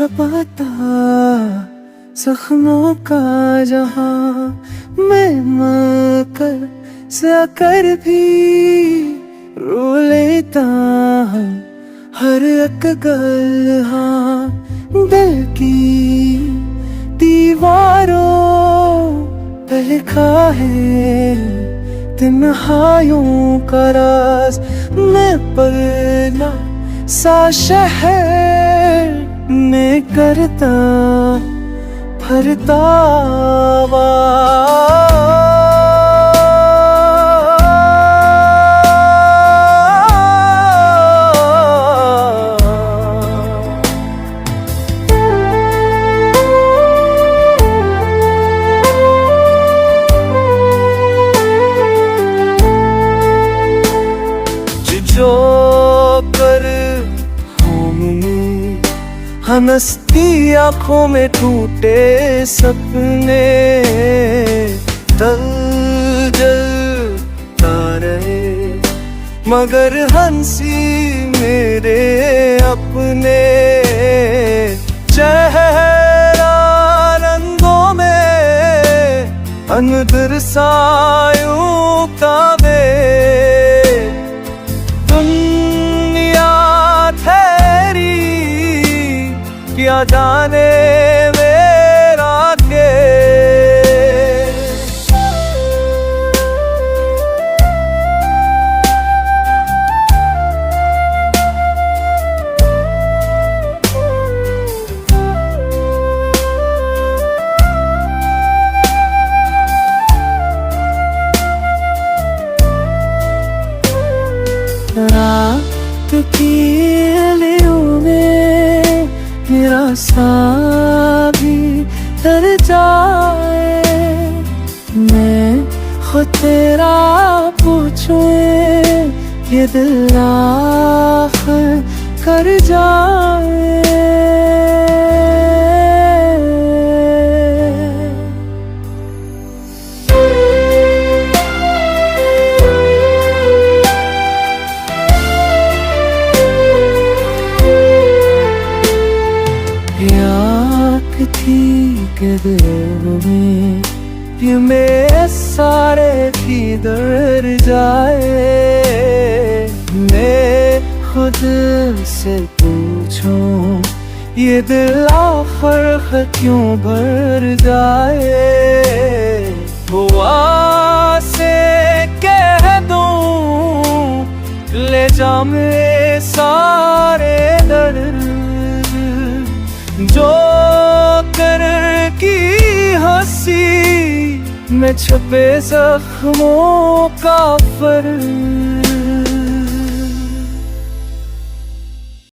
छपता जख्मों का जहां मैं मकर से कर भी रो लेता हूँ हर एक गल हाँ दिल की दीवारों पे लिखा है तन्हाइयों का राज मैं पलना सा शहर में करता भरता जो कर हंसती आंखों में टूटे सपने तल जलता रहे मगर हंसी मेरे अपने चेहरा रंगों में अंदर सायों का वे क्या जाने मेरा के रात की गलियों में मेरा सा भी तर जाए मैं खुद तेरा पूछूं ये दिल आखिर कर जाए थी के दिल में ये मेरे सारे किधर जाए मैं खुद से पूछूं ये दिल आखिर क्यों भर जाए हुआ से कह दूं ले जा मेरे सारे दर्द जो कर की हंसी में छुपे जख्मों का फर्क